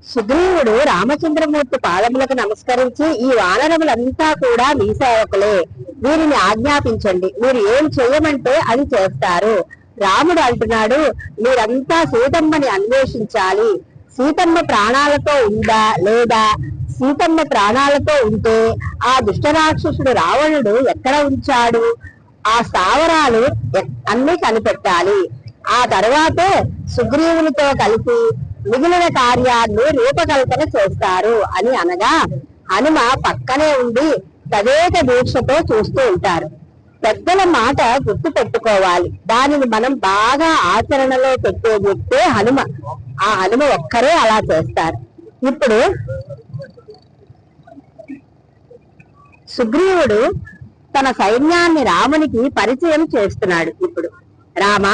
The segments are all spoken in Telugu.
సుగ్రీవుడు రామచంద్రమూర్తి పాదములకు నమస్కరించి, ఈ వానరములంతా కూడా మీ సేవకులే, వీరిని ఆజ్ఞాపించండి, మీరు ఏం చేయమంటే అది చేస్తారు. రాముడు అంటున్నాడు, మీరంతా సీతమ్మని అన్వేషించాలి. సీతమ్మ ప్రాణాలతో ఉందా లేదా? సీతమ్మ ప్రాణాలతో ఉంటే ఆ దుష్టరాక్షసుడు రావణుడు ఎక్కడ ఉంచాడు? ఆ స్థావరాలు అన్ని కనిపెట్టాలి. ఆ తర్వాతే సుగ్రీవునితో కలిసి మిగిలిన కార్యాన్ని రూపకల్పన చేస్తారు అని అనగా, హనుమ పక్కనే ఉండి తదేక దీక్షతో చూస్తూ ఉంటారు. పెద్దల మాట గుర్తు పెట్టుకోవాలి, దానిని మనం బాగా ఆచరణలో పెట్టే హనుమ. ఆ హనుమ ఒక్కరే అలా చేస్తారు. ఇప్పుడు సుగ్రీవుడు తన సైన్యాన్ని రామునికి పరిచయం చేస్తున్నాడు. ఇప్పుడు రామ,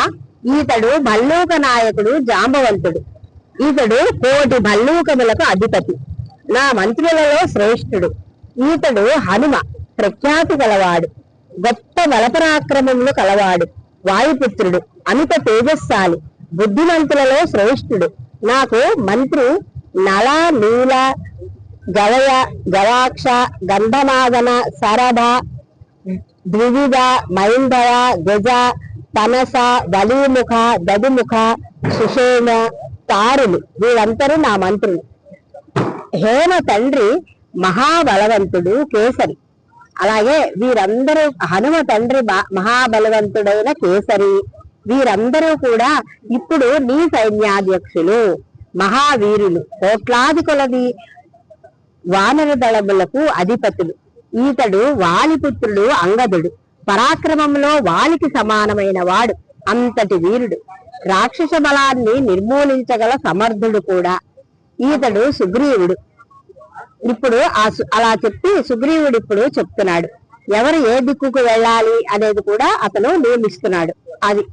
ఈతడు భల్లూక నాయకుడు జాంబవంతుడు. ఈతడు కోటి భల్లూకములకు అధిపతి, నా మంత్రులలో శ్రేష్ఠుడు. ఈతడు హనుమ, ప్రఖ్యాతి గలవాడు, గొప్ప బలపరాక్రమములు కలవాడు, వాయుపుత్రుడు, అమిత తేజస్సాలి, బుద్ధిమంతులలో శ్రేష్ఠుడు. నాకు మంత్రి నల, నీల, గవయ, గవాక్ష, గంధమాదన, సరభ, ద్వివిధ, మైందవ, గజ, తనస, వలీముఖ, దదిముఖ, సుషేణ, తారులు, వీరందరూ నా మంత్రులు. హేమ తండ్రి మహాబలవంతుడు కేసరి. అలాగే వీరందరూ, హనుమ తండ్రి మహాబలవంతుడైన కేసరి. వీరందరూ కూడా ఇప్పుడు నీ సైన్యాధ్యక్షులు, మహావీరులు, కోట్లాది కొలది వానర దళములకు అధిపతులు. ఈతడు వాలిపుత్రుడు అంగదుడు, పరాక్రమంలో వాలికి సమానమైన వాడు, అంతటి వీరుడు, రాక్షస బలాన్ని నిర్మూలించగల సమర్థుడు కూడా. ఈతడు సుగ్రీవుడు. ఇప్పుడు అలా చెప్పి సుగ్రీవుడు ఇప్పుడు చెప్తున్నాడు, ఎవరు ఏ దిక్కుకు వెళ్ళాలి అనేది కూడా అతను నియమిస్తున్నాడు. అది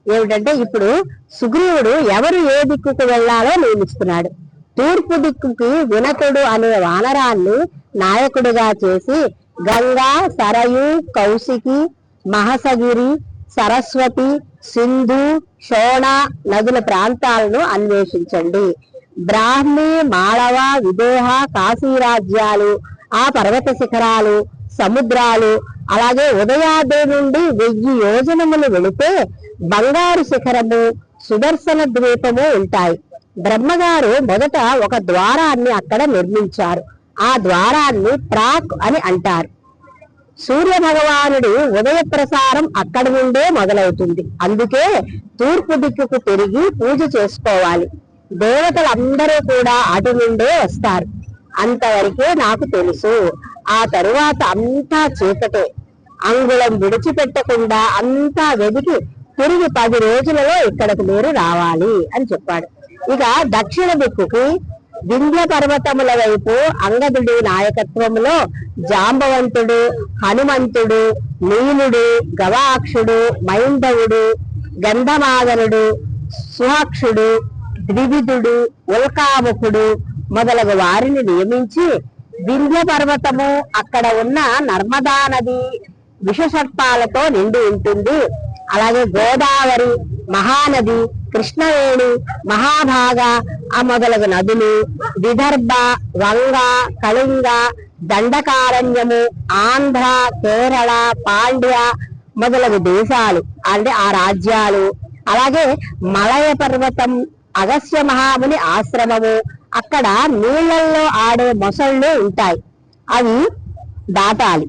ఏమిటంటే, ఇప్పుడు సుగ్రీవుడు ఎవరు ఏ దిక్కుకు వెళ్ళాలో నియమిస్తున్నాడు. తూర్పు దిక్కుకి వినతుడు అనే వానరాన్ని నాయకుడిగా చేసి గంగా, సరయు, కౌశికి, మహసగిరి, సరస్వతి, సింధు, శోణ నదుల ప్రాంతాలను అన్వేషించండి. బ్రాహ్మి, మాళవ, విదేహ, కాశీ రాజ్యాలు, ఆ పర్వత శిఖరాలు, సముద్రాలు, అలాగే ఉదయాదే నుండి 1000 యోజనములు వెళితే బంగారు శిఖరము, సుదర్శన ద్వీపము ఉంటాయి. బ్రహ్మగారు మొదట ఒక ద్వారాన్ని అక్కడ నిర్మించారు. ఆ ద్వారాన్ని ప్రాక్ అని అంటారు. సూర్య భగవానుడి ఉదయ ప్రసారం అక్కడి నుండే మొదలవుతుంది. అందుకే తూర్పు దిక్కుకు తిరిగి పూజ చేసుకోవాలి. దేవతలందరూ కూడా అటు నుండే వస్తారు. అంతవరకే నాకు తెలుసు. ఆ తరువాత అంతా చీకటే. అంగుళం విడిచిపెట్టకుండా అంతా వెదికి తిరిగి 10 రోజులలో ఇక్కడికి మీరు రావాలి అని చెప్పాడు. ఇక దక్షిణ దిక్కుకి వింధ్య పర్వతముల వైపు అంగదుడి నాయకత్వంలో జాంబవంతుడు, హనుమంతుడు, నీలుడు, గవాక్షుడు, మైందవుడు, గంధమాదనుడు, సుహాక్షుడు, ద్వివిధుడు, ఉల్కాముఖుడు మొదలగు వారిని నియమించి, వింధ్య పర్వతము అక్కడ ఉన్న నర్మదా నది విషసర్పాలతో నిండి ఉంటుంది. అలాగే గోదావరి, మహానది, కృష్ణవేణి, మహాభాగ ఆ మొదలగు నదులు, విదర్భ, వంగ, కళింగ, దండకారణ్యము, ఆంధ్ర, కేరళ, పాండ్య మొదలగు దేశాలు అంటే ఆ రాజ్యాలు, అలాగే మలయ పర్వతం, అగస్య మహాముని ఆశ్రమము, అక్కడ నీళ్లలో ఆడే మొసళ్ళు ఉంటాయి, అవి దాటాలి.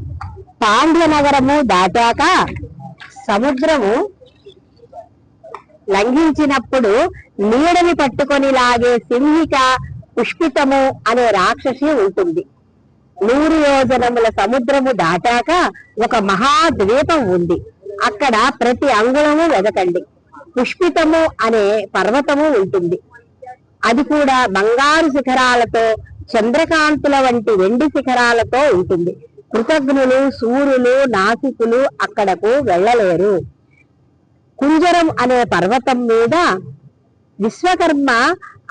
పాండ్య నగరము దాటాక సముద్రము లంఘించినప్పుడు నీడని పట్టుకొని లాగే సింహిక పుష్పితము అనే రాక్షసి ఉంటుంది. 100 యోజనముల సముద్రము దాటాక ఒక మహాద్వీపం ఉంది. అక్కడ ప్రతి అంగుళము వెదకండి. పుష్పితము అనే పర్వతము ఉంటుంది. అది కూడా బంగారు శిఖరాలతో, చంద్రకాంతుల వంటి వెండి శిఖరాలతో ఉంటుంది. కృతజ్ఞులు, సూర్యులు, నాసికులు అక్కడకు వెళ్ళలేరు. కుంజరం అనే పర్వతం మీద విశ్వకర్మ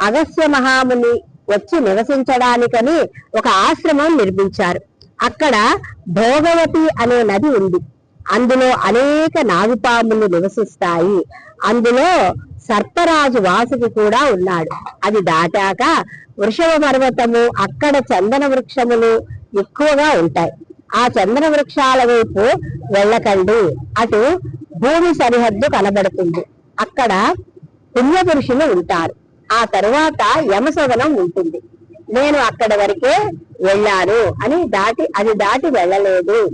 అగస్య మహాముని వచ్చి నివసించడానికని ఒక ఆశ్రమం నిర్మించారు. అక్కడ భోగవతి అనే నది ఉంది. అందులో అనేక నాగుపాములు నివసిస్తాయి. అందులో సర్పరాజు వాసుకి కూడా ఉన్నాడు. అది దాటాక వృషభ పర్వతము, అక్కడ చందన వృక్షములు ఎక్కువగా ఉంటాయి. ఆ చందన వృక్షాల వైపు వెళ్ళకండి, అటు భూమి సరిహద్దు కనబడుతుంది. అక్కడ పుణ్యపురుషులు ఉంటారు. ఆ తరువాత యమసదనం ఉంటుంది. నేను అక్కడ వరకే వెళ్ళాను అని అది దాటి వెళ్ళలేదు